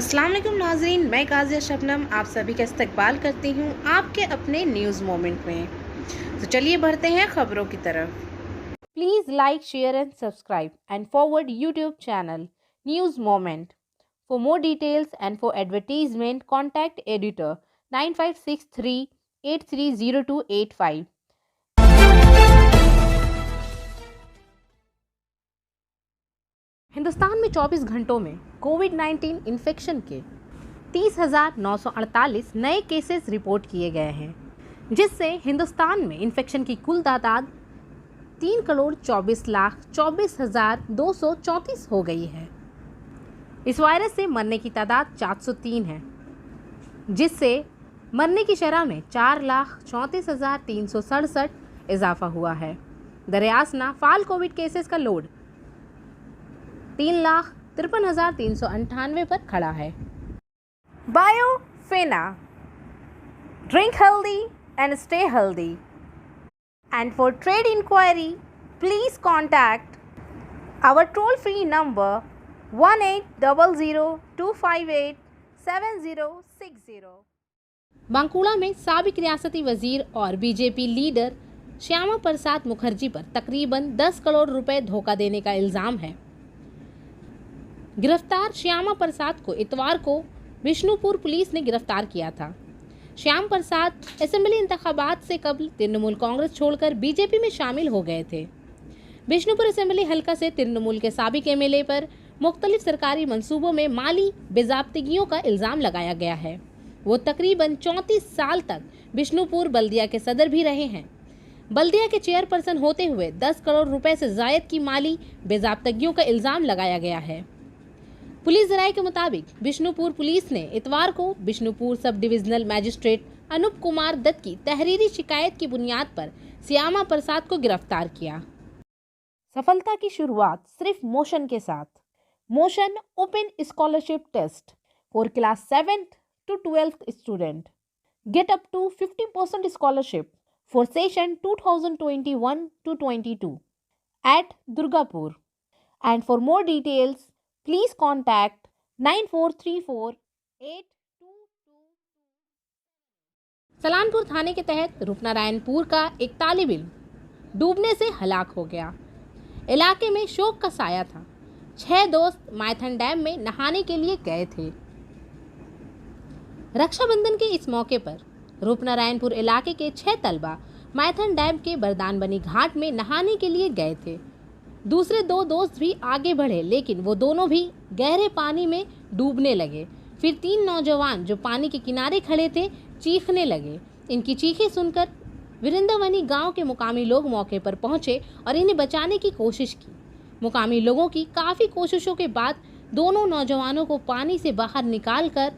अस्सलाम वालेकुम नाज़रीन, मैं काज़िया शबनम आप सभी का इस्तकबाल करती हूँ आपके अपने न्यूज़ मोमेंट में। तो चलिए बढ़ते हैं खबरों की तरफ। Please like, share and subscribe and forward YouTube channel news moment. For more details and for advertisement contact editor 9563830285। Hindustan में 24 घंटों में कोविड-19 इन्फेक्शन के 30,948 नए केसेस रिपोर्ट किए गए हैं, जिससे हिंदुस्तान में इन्फेक्शन की कुल तादाद 3,24,24,234 हो गई है। इस वायरस से मरने की तादाद 403 है, जिससे मरने की शरह में 4,34,367 इजाफा हुआ है। दरियासना फाल कोविड केसेस का लोड 3,53,398 पर खड़ा है। बायोफेना, drink healthy and stay healthy. And for trade inquiry please contact our toll free number 180025876060। Bankura में साबिक रियासती वजीर और बीजेपी लीडर श्यामा प्रसाद मुखर्जी पर तकरीबन 10 करोड़ रुपए धोखा देने का इल्जाम है। गिरफ्तार श्यामा प्रसाद को इतवार को बिष्णुपुर पुलिस ने गिरफ्तार किया था। श्याम प्रसाद असेंबली इंतखाबात से कबल तृणमूल कांग्रेस छोड़कर बीजेपी में शामिल हो गए थे। बिष्णुपुर असेंबली हल्का से तृणमूल के साबिक एमएलए पर मुख्तलिफ सरकारी मंसूबों में माली बेजाब्तगियों का इल्जाम लगाया गया है। वो तकरीबन 34 साल तक बिष्णुपुर बल्दिया के सदर भी रहे हैं। बल्दिया के चेयरपर्सन होते हुए 10 करोड़ रुपए से जायद की माली बेजाब्तगियों का इल्जाम लगाया गया है। पुलिस जराये के मुताबिक बिष्णुपुर पुलिस ने इतवार को Bishnupur sub divisional magistrate Anup Kumar Dutt की तहरीरी शिकायत की बुनियाद पर श्यामा प्रसाद को गिरफ्तार किया। सफलता की शुरुआत सिर्फ मोशन के साथ। Motion open scholarship test for class 7th to 12th student. Get up to 50% scholarship for session 2021-22 at Durgapur. And for more details please contact 94348222। Salanpur थाने के तहत रूपनारायणपुर का एक तालिब इल्म डूबने से हलाक हो गया। इलाके में शोक का साया था। 6 दोस्त मायथन डैम में नहाने के लिए गए थे। रक्षाबंधन के इस मौके पर रूपनारायणपुर इलाके के 6 तलबा मायथन डैम के बरदान बनी घाट में नहाने के लिए गए थे। दूसरे 2 दोस्त भी आगे बढ़े, लेकिन वो दोनों भी गहरे पानी में डूबने लगे। फिर 3 नौजवान जो पानी के किनारे खड़े थे चीखने लगे। इनकी चीखें सुनकर विरिंदावनी गांव के मुकामी लोग मौके पर पहुंचे और इन्हें बचाने की कोशिश की। मुकामी लोगों की काफ़ी कोशिशों के बाद दोनों नौजवानों को पानी से बाहर निकालकर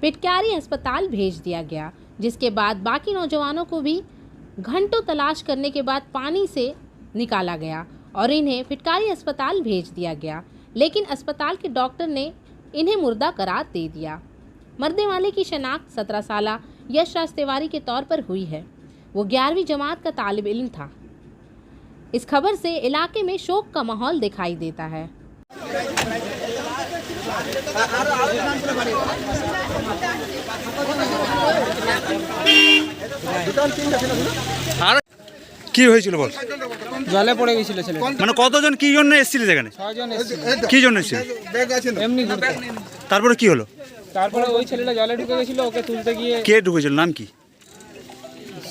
पिटक्यारी अस्पताल भेज दिया गया, जिसके बाद बाकी नौजवानों को भी घंटों तलाश करने के बाद पानी से निकाला गया और इन्हें फिटकारी अस्पताल भेज दिया गया, लेकिन अस्पताल के डॉक्टर ने इन्हें मुर्दा करार दे दिया। मरने वाले की शनाख्त 17 साला यश राज तिवारी के तौर पर हुई है। वो 11वीं जमात का तालिब इल्म था। इस खबर से इलाके में शोक का माहौल दिखाई देता है। কি হয়েছিল বল? জলে পড়ে গেছিল ছেলে। মানে কতজন কি জন্য এসেছিল সেখানে? 6 জন এসেছিল। কি জন্য এসেছিল? এমনি ঘুরতে। তারপরে কি হলো? তারপরে ওই ছেলেটা জলে ঢুকে গেছিল, ওকে তুলতে গিয়ে কে ঢুকেছিল, নাম কি?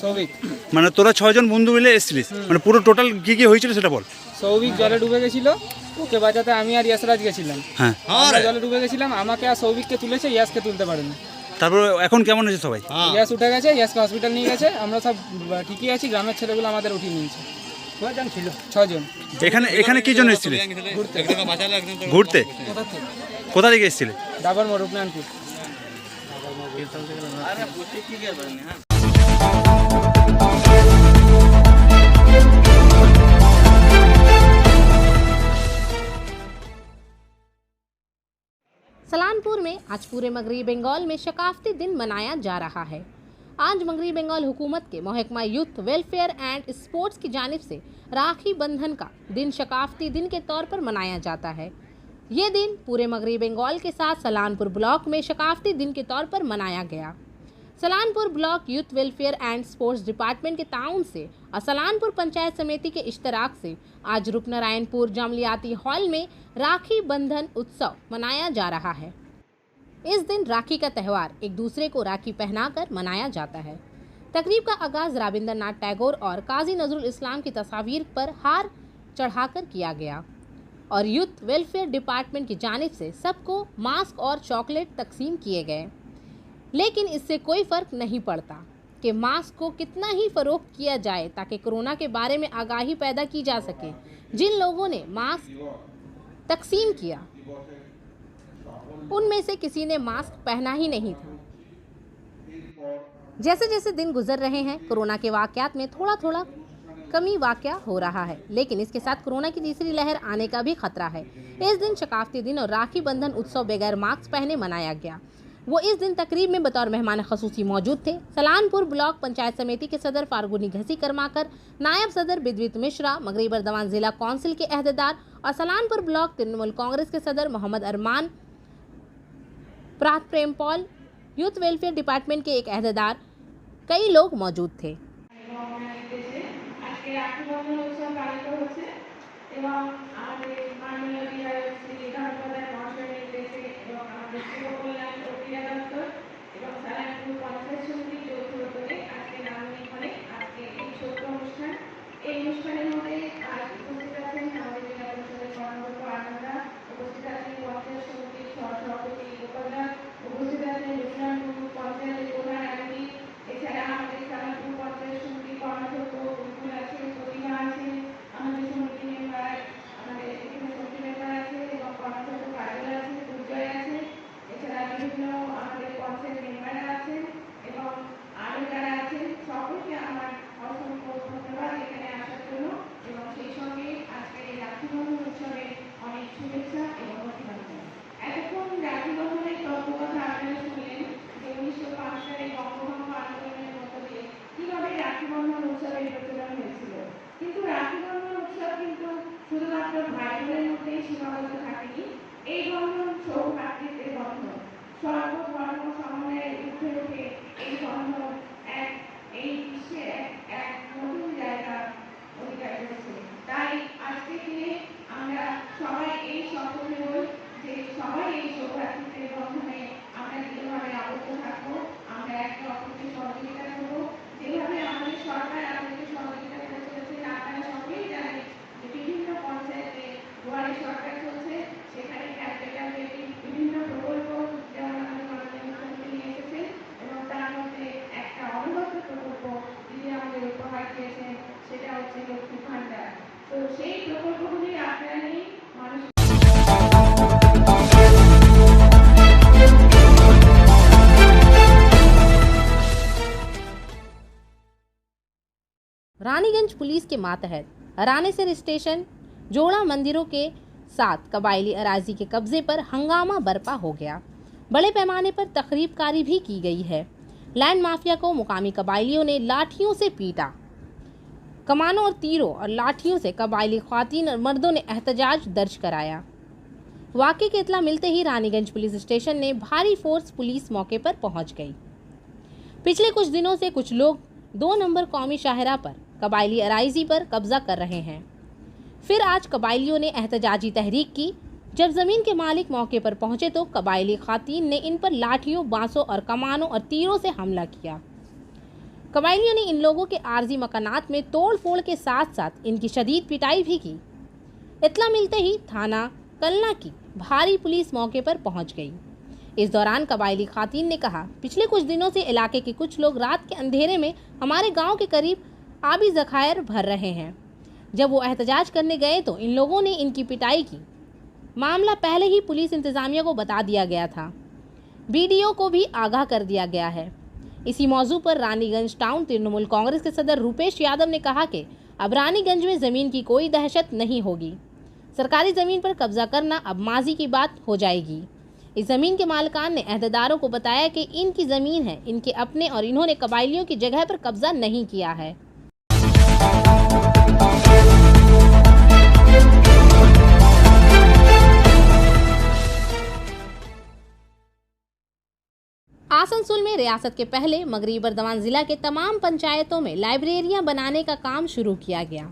সৌভিক। মানে তোরা 6 জন বন্ধু মিলে এসেছিলিস, মানে পুরো টোটাল কি কি হয়েছিল সেটা বল। সৌভিক জলে ডুবে গেছিল, ওকে বাঁচাতে আমি আর ইয়াসরাজ গেছিলাম। হ্যাঁ, আমরা জলে ডুবে গেছিলাম, আমাকে আর সৌভিককে তুলেছে, ইয়াসকে তুলতে পারেনি। তারপরে এখন কেমন আছে সবাই? ইয়াস উঠে গেছে, ইয়াসকে হসপিটাল নিয়ে গেছে, আমরা সব ঠিকই আছি। গ্রামের ছেলেগুলো আমাদের উঠিয়ে নিয়েছে। 6 জন। এখানে কি জন্য এসেছিলিস? ঘুরতে। কোথা থেকে এসেছিলে? ডাবর মোড়, রূপনারায়ণপুর। सलानपुर में आज पूरे मगरबी बंगाल में शकाफ्ती दिन मनाया जा रहा है। आज मगरबी बंगाल हुकूमत के महकमा यूथ वेलफेयर एंड स्पोर्ट्स की जानिब से राखी बंधन का दिन शकाफ्ती दिन के तौर पर मनाया जाता है। ये दिन पूरे मगरबी बंगाल के साथ सलानपुर ब्लॉक में सकाफती दिन के तौर पर मनाया गया। Salanpur block youth welfare and sports department के ताउन से और सलानपुर पंचायत समिति के इश्तराक से आज रूपनारायणपुर जमलियाती हॉल में राखी बंधन उत्सव मनाया जा रहा है। इस दिन राखी का त्यौहार एक दूसरे को राखी पहनाकर मनाया जाता है। तकरीब का आगाज रविंद्रनाथ टैगोर और काजी नजरुल इस्लाम की तस्वीर पर हार चढ़ाकर किया गया और यूथ वेलफेयर डिपार्टमेंट की जानिब से सबको मास्क और चॉकलेट तकसीम किए गए। लेकिन इससे कोई फर्क नहीं पड़ता कि मास्क को कितना ही फरोख्त किया जाए ताकि कोरोना के बारे में आगाही पैदा की जा सके। जिन लोगों ने मास्क तकसीम किया उनमें से किसी ने मास्क पहना ही नहीं था। जैसे जैसे दिन गुजर रहे हैं कोरोना के वाकयात में थोड़ा थोड़ा कमी वाकया हो रहा है, लेकिन इसके साथ कोरोना की तीसरी लहर आने का भी खतरा है। इस दिन सकाफती दिन और राखी बंधन उत्सव बगैर मास्क पहने मनाया गया। वो इस दिन तकरीब में बतौर मेहमान खसूसी मौजूद थे। सलानपुर ब्लॉक पंचायत समिति के सदर फारगुनी घसी करमाकर, नायब सदर बिद्वित मिश्रा, मगरबी बर्दवान जिला कौंसिल के अहदेदार और सलानपुर ब्लॉक तृणमूल कांग्रेस के सदर मोहम्मद अरमान, प्रात प्रेम पॉल, यूथ वेलफेयर डिपार्टमेंट के एक अहदेदार, कई लोग मौजूद थे। रानीगंज पुलिस के मातहत रानीसर स्टेशन जोड़ा मंदिरों के साथ कबायली अराजी के कब्जे पर हंगामा बरपा हो गया। बड़े पैमाने पर तखरीबकारी भी की गई है। लैंड माफिया को मुकामी कबायलियों ने लाठियों से पीटा। कमानों और तीरों और लाठियों से कबायली ख्वातीन और मर्दों ने एहतजाज दर्ज कराया। वाक़े की इत्तला मिलते ही रानीगंज पुलिस स्टेशन ने भारी फोर्स पुलिस मौके पर पहुंच गई। पिछले कुछ दिनों से कुछ लोग 2 नंबर कौमी शाहरा पर कबायली अराइजी पर कब्जा कर रहे हैं। फिर आज कबायलियों ने एहतजाजी तहरीक की। जब जमीन के मालिक मौके पर पहुंचे तो कबायली खातीन ने इन पर लाठियों, बांसों और कमानों और तीरों से हमला किया। कबायलियों ने इन लोगों के आर्जी मकानात में तोड़ फोड़ के साथ साथ इनकी शदीद पिटाई भी की। इत्तला मिलते ही थाना कलना की भारी पुलिस मौके पर पहुंच गई। इस दौरान कबायली खातीन ने कहा, पिछले कुछ दिनों से इलाके के कुछ लोग रात के अंधेरे में हमारे गांव के करीब आबी ज़खायर भर रहे हैं। जब वो एहतजाज करने गए तो इन लोगों ने इनकी पिटाई की। मामला पहले ही पुलिस इंतज़ामिया को बता दिया गया था। बीडीओ को भी आगाह कर दिया गया है। इसी मौजू पर रानीगंज टाउन तृणमूल कांग्रेस के सदर रूपेश यादव ने कहा कि अब रानीगंज में ज़मीन की कोई दहशत नहीं होगी। सरकारी ज़मीन पर कब्जा करना अब माजी की बात हो जाएगी। इस ज़मीन के मालिकान ने अहदेदारों को बताया कि इनकी ज़मीन है, इनके अपने, और इन्होंने कबायलियों की जगह पर कब्जा नहीं किया है। आसनसोल में रियासत के पहले मगरबी बर्दवान जिला के तमाम पंचायतों में लाइब्रेरियां बनाने का काम शुरू किया गया।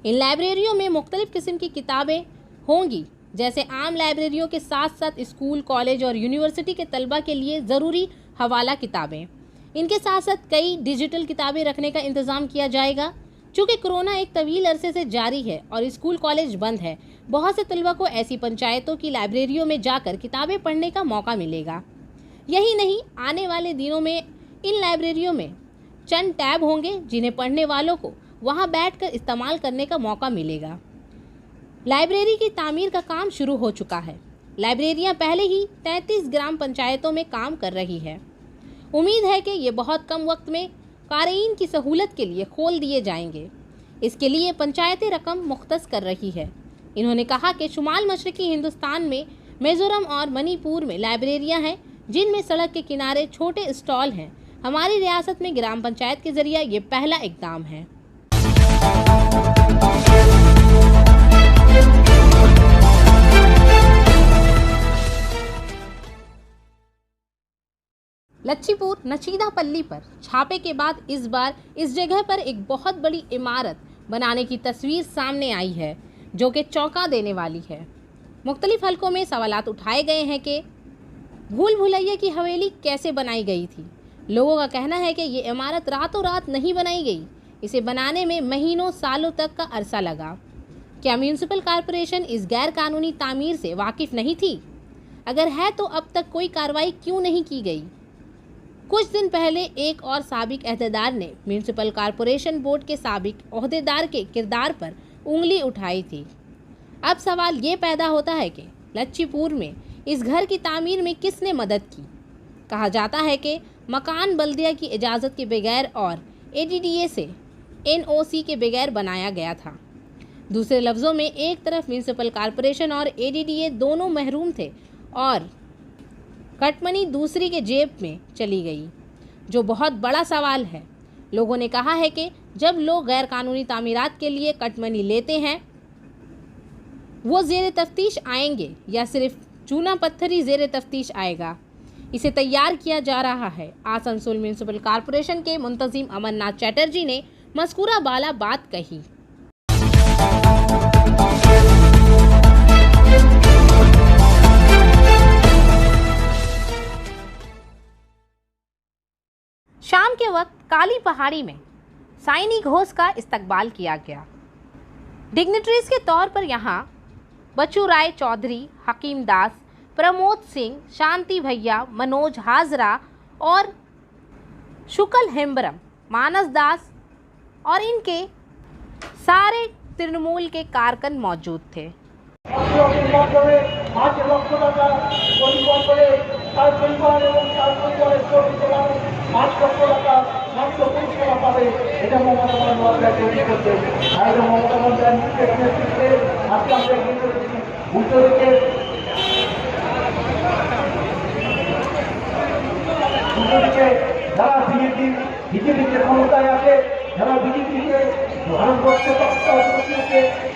इन लाइब्रेरियों में मुख्तलिफ किस्म की किताबें होंगी, जैसे आम लाइब्रेरियों के साथ साथ स्कूल, कॉलेज और यूनिवर्सिटी के तलबा के लिए ज़रूरी हवाला किताबें। इनके साथ साथ कई डिजिटल किताबें रखने का इंतज़ाम किया जाएगा। चूँकि कोरोना एक तवील अरसे से जारी है और स्कूल कॉलेज बंद है, बहुत से तलबा को ऐसी पंचायतों की लाइब्रेरियों में जाकर किताबें पढ़ने का मौका मिलेगा। यही नहीं, आने वाले दिनों में इन लाइब्रेरियों में चंद टैब होंगे जिन्हें पढ़ने वालों को वहां बैठकर इस्तेमाल करने का मौका मिलेगा। लाइब्रेरी की तामीर का काम शुरू हो चुका है। लाइब्रेरियां पहले ही 33 ग्राम पंचायतों में काम कर रही है। उम्मीद है कि ये बहुत कम वक्त में क़ारीन की सहूलत के लिए खोल दिए जाएंगे। इसके लिए पंचायतें रकम मुख्तस कर रही है। इन्होंने कहा कि शुमाल मशरक़ी हिंदुस्तान में मिज़ोरम और मणिपुर में लाइब्रेरियां हैं जिनमें सड़क के किनारे छोटे स्टॉल हैं। हमारी रियासत में ग्राम पंचायत के जरिए ये पहला इक़दाम है। लच्छीपुर नशीदापल्ली पर छापे के बाद इस बार इस जगह पर एक बहुत बड़ी इमारत बनाने की तस्वीर सामने आई है, जो कि चौंका देने वाली है। मुख्तलिफ हलकों में सवालात उठाए गए हैं कि भूल भुलैया की हवेली कैसे बनाई गई थी। लोगों का कहना है कि ये इमारत रातों रात नहीं बनाई गई, इसे बनाने में महीनों सालों तक का अरसा लगा। क्या म्यूनिसिपल कॉरपोरेशन इस गैर कानूनी तामीर से वाकिफ़ नहीं थी? अगर है तो अब तक कोई कार्रवाई क्यों नहीं की गई? कुछ दिन पहले एक और साबिक अहदेदार ने म्यूनिसिपल कॉरपोरेशन बोर्ड के साबिक अहदेदार के किरदार पर उंगली उठाई थी। अब सवाल ये पैदा होता है कि लच्छीपुर में इस घर की तामीर में किसने मदद की? कहा जाता है कि मकान बल्दिया की इजाज़त के बगैर और ADDA से NOC के बगैर बनाया गया था। दूसरे लफ्ज़ों में, एक तरफ म्यूनिसिपल कॉरपोरेशन और ADDA दोनों महरूम थे और कटमनी दूसरी के जेब में चली गई, जो बहुत बड़ा सवाल है। लोगों ने कहा है कि जब लोग गैर कानूनी तामीरात के लिए कटमनी लेते हैं, वो ज़ेर तफ्तीश आएंगे या सिर्फ चूना पत्थर ही ज़ेर तफ्तीश आएगा? इसे तैयार किया जा रहा है। आसनसोल म्यूनिसिपल कॉरपोरेशन के मुंतज़िम अमरनाथ चैटर्जी ने मज़कूरा बाला बात कही। शाम के वक्त काली पहाड़ी में साइनी घोष का इस्तकबाल किया गया। डिग्निटरीज के तौर पर यहाँ बच्चू राय चौधरी, हकीम दास, प्रमोद सिंह, शांति भैया, मनोज हाजरा और शुक्ल हेम्ब्रम, मानस दास और इनके सारे तृणमूल के कारकुन मौजूद थे। যারা বিজেপিকে ক্ষমতায় আছে, যারা বিজেপিকে ভারতবর্ষে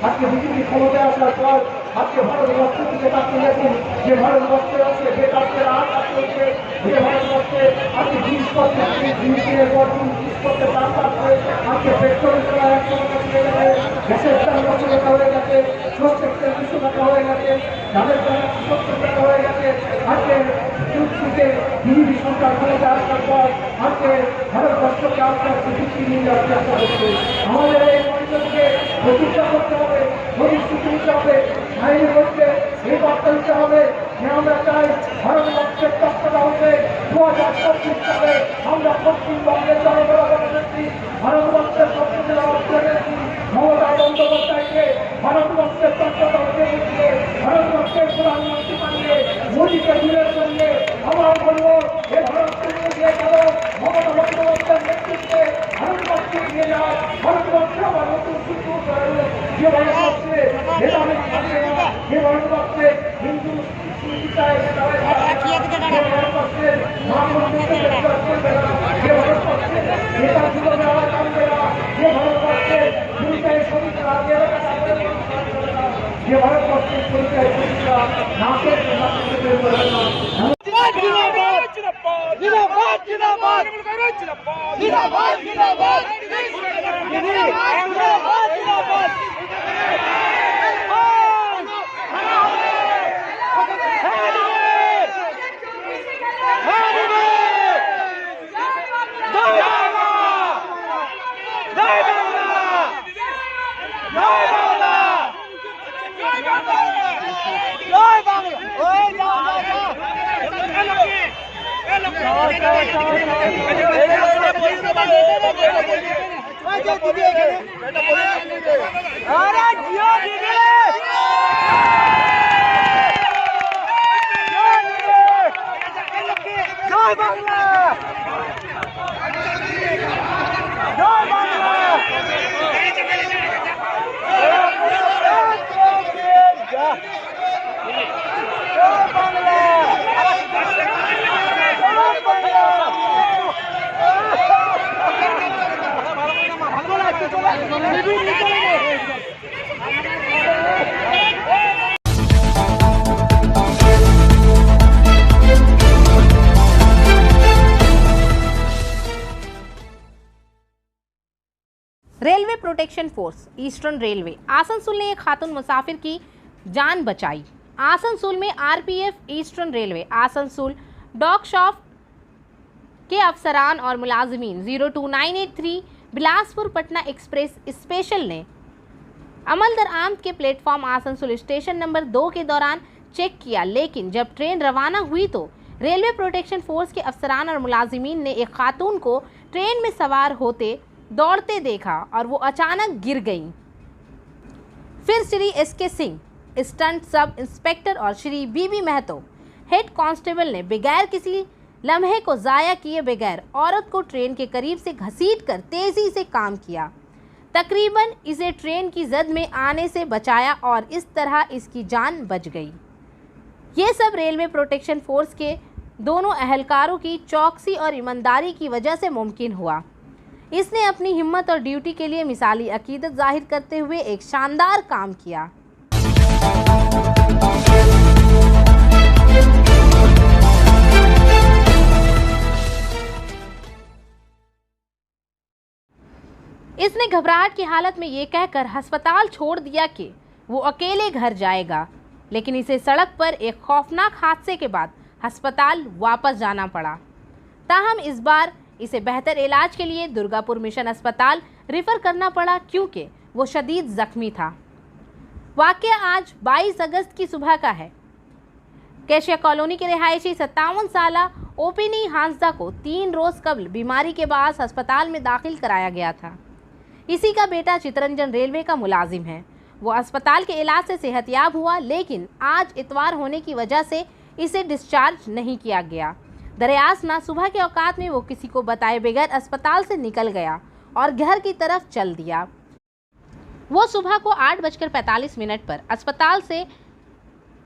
আজকে বিজেপি ক্ষমতায় আসার পর আজকে ভারতবর্ষ থেকে তাকিয়ে দেখুন যে ভারতবর্ষে আজকে বেকারদের আঘাত চলছে, যে ভারতবর্ষে আজকে জিনিসপত্র জিনিসের পর জিনিসপত্রে দাম বাড়ছে, আজকে পেট্রোলের প্রায় 100 টাকা হয়ে গেছে, গ্যাসের দাম 100 টাকা হয়ে গেছে, সরষের তেল 200 টাকা হয়ে গেছে, ডালের দাম 70 টাকা হয়ে গেছে। আজকে বিজেপি সরকার ক্ষমতায় আসার পর আজকে ভারতবর্ষকে আস্তে আস্তে বিক্রি নিয়ে যাওয়ার চেষ্টা হচ্ছে। আমাদের এই মঞ্চকে প্রতিষ্ঠা করতে হবে, প্রতিশ্রুতি দিতে হবে, আইনি করতে এই বার্তা দিতে হবে যে আমরা চাই ভারতবর্ষের তত্ত্বটা হচ্ছে 2025 সালে আমরা পশ্চিমবঙ্গের জনগণনেত্রী ভারতবর্ষের সবচেয়ে অর্থনীতি মমতা বন্দ্যোপাধ্যায়কে ভারতবর্ষের তত্ত্বটা হতে দিচ্ছে, ভারতবর্ষের প্রধানমন্ত্রী বানিয়ে মোদীকে দূরে সরিয়ে আবার বলবো যে ভারতকে নিয়ে যাবো মমতা বন্দ্যোপাধ্যায়ের নেতৃত্বে ভারতবর্ষে নিয়ে যাওয়া, ভারতবর্ষে আবার নতুন শুরু করানো, যে ভারতবর্ষে ভেদাভেদ থাকবে না, যে ভারতবর্ষে হিন্দু যে ভারতবর্ষে মা মন্দিরকে বিশ্বাস করবে না, যে ভারতবর্ষে নেতা যুবকে আওয়াজ আনবে না, যে ভারতবর্ষে পরিচয় শ্রমিকরা যে ভারতবর্ষের পরিচয় শ্রমিকরা নাচের railway protection force eastern railway Asansol ने एक खातून मुसाफिर की जान बचाई। आसनसोल में RPF eastern railway Asansol dock shop के अफसरान और मुलाजिमीन 02983 बिलासपुर पटना एक्सप्रेस स्पेशल ने अमलदर आमद के प्लेटफॉर्म आसनसोल स्टेशन नंबर 2 के दौरान चेक किया, लेकिन जब ट्रेन रवाना हुई तो रेलवे प्रोटेक्शन फोर्स के अफसरान और मुलाजिमीन ने एक खातून को ट्रेन में सवार होते दौड़ते देखा और वो अचानक गिर गईं। फिर Shri SK Singh assistant sub inspector और Shri BB Mahato head constable ने बगैर किसी लम्हे को ज़ाया किए बगैर औरत को ट्रेन के करीब से घसीटकर तेज़ी से काम किया। तकरीबन इसे ट्रेन की जद में आने से बचाया और इस तरह इसकी जान बच गई। ये सब रेलवे प्रोटेक्शन फोर्स के दोनों अहलकारों की चौकसी और ईमानदारी की वजह से मुमकिन हुआ। इसने अपनी हिम्मत और ड्यूटी के लिए मिसाली अकीदत जाहिर करते हुए एक शानदार काम किया। इसने घबराहट की हालत में ये कहकर अस्पताल छोड़ दिया कि वो अकेले घर जाएगा, लेकिन इसे सड़क पर एक खौफनाक हादसे के बाद अस्पताल वापस जाना पड़ा। ताहम इस बार इसे बेहतर इलाज के लिए दुर्गापुर मिशन अस्पताल रेफर करना पड़ा क्योंकि वो शदीद जख्मी था। वाक़या आज 22 अगस्त की सुबह का है। कैशिया कॉलोनी के रिहायशी 57 साला ओपिनी हांसदा को 3 रोज़ कबल बीमारी के बाद अस्पताल में दाखिल कराया गया था। इसी का बेटा चितरंजन रेलवे का मुलाजिम है। वो अस्पताल के इलाज से सेहतयाब हुआ, लेकिन आज इतवार होने की वजह से इसे डिस्चार्ज नहीं किया गया। दरियासना सुबह के औकात में वो किसी को बताए बगैर अस्पताल से निकल गया और घर की तरफ चल दिया। वो सुबह को 8:45 पर अस्पताल से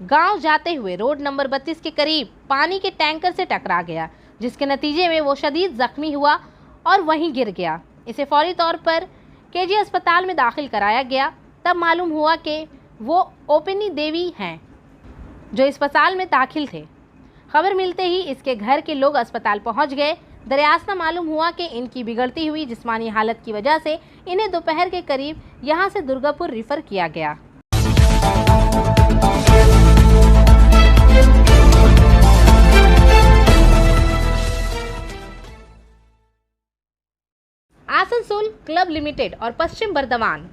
गांव जाते हुए रोड नंबर 32 के करीब पानी के टैंकर से टकरा गया, जिसके नतीजे में वो शदीद जख्मी हुआ और वहीं गिर गया। इसे फौरी तौर पर केजी अस्पताल में दाखिल कराया गया। तब मालूम हुआ कि वो ओपिनी देवी हैं जो अस्पताल में दाखिल थे। खबर मिलते ही इसके घर के लोग अस्पताल पहुंच गए। दरियासना मालूम हुआ कि इनकी बिगड़ती हुई जिस्मानी हालत की वजह से इन्हें दोपहर के करीब यहां से दुर्गापुर रेफर किया गया। आसनसोल क्लब लिमिटेड और Paschim Bardhaman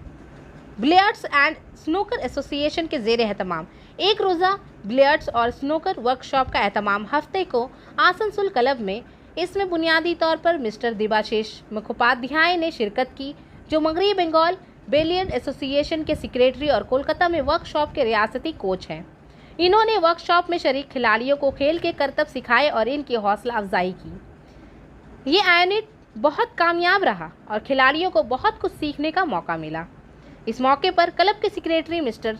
billiards and snooker association के ज़ेर एहतमाम एक रोज़ा बिलियर्ड्स और स्नूकर वर्कशॉप का एहतमाम हफ्ते को आसनसोल क्लब में। इसमें बुनियादी तौर पर मिस्टर देबाशीष मुखोपाध्याय ने शिरकत की, जो मगरबी बंगाल बिलियर्ड एसोसिएशन के सेक्रेटरी और कोलकाता में वर्कशॉप के रियासती कोच हैं। इन्होंने वर्कशॉप में शरीक खिलाड़ियों को खेल के करतब सिखाए और इनकी हौसला अफजाई की। ये यूनिट बहुत कामयाब रहा और खिलाड़ियों को बहुत कुछ सीखने का मौका मिला। इस मौके पर क्लब के सेक्रेटरी मिस्टर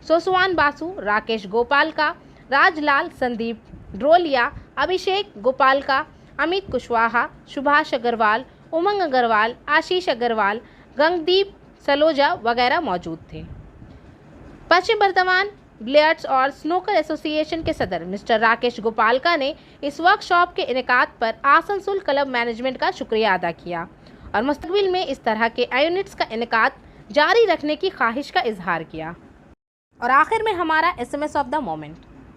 सोसवान बासु, राकेश गोपाल का, राजलाल, संदीप ड्रोलिया, अभिषेक गोपाल का, अमित कुशवाहा, सुभाष अग्रवाल, उमंग अग्रवाल, आशीष अग्रवाल, गंगदीप सलोजा वगैरह मौजूद थे। पश्चिम बर्धमान बिलियर्ड्स और स्नूकर एसोसिएशन के सदर मिस्टर राकेश गोपालका ने इस वर्कशॉप के इनेकाद पर आसनसोल क्लब मैनेजमेंट का शुक्रिया अदा किया और मुस्तकबिल में इस तरह के यूनिट्स का इनेकाद जारी रखने की ख्वाहिश का इजहार किया। और आखिर में हमारा SMS of the moment,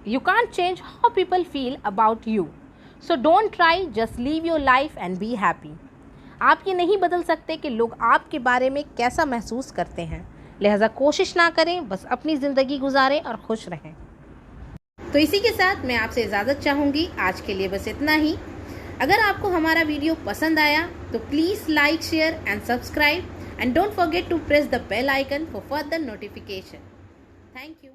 you can't change how people feel about you, so don't try, just leave your life and be happy. आप ये नहीं बदल सकते कि लोग आपके बारे में कैसा महसूस करते हैं, लिहाजा कोशिश ना करें, बस अपनी ज़िंदगी गुजारें और खुश रहें। तो इसी के साथ मैं आपसे इजाज़त चाहूँगी, आज के लिए बस इतना ही। अगर आपको हमारा वीडियो पसंद आया तो please like, share and subscribe, and don't forget to press the bell icon for further notification. Thank you.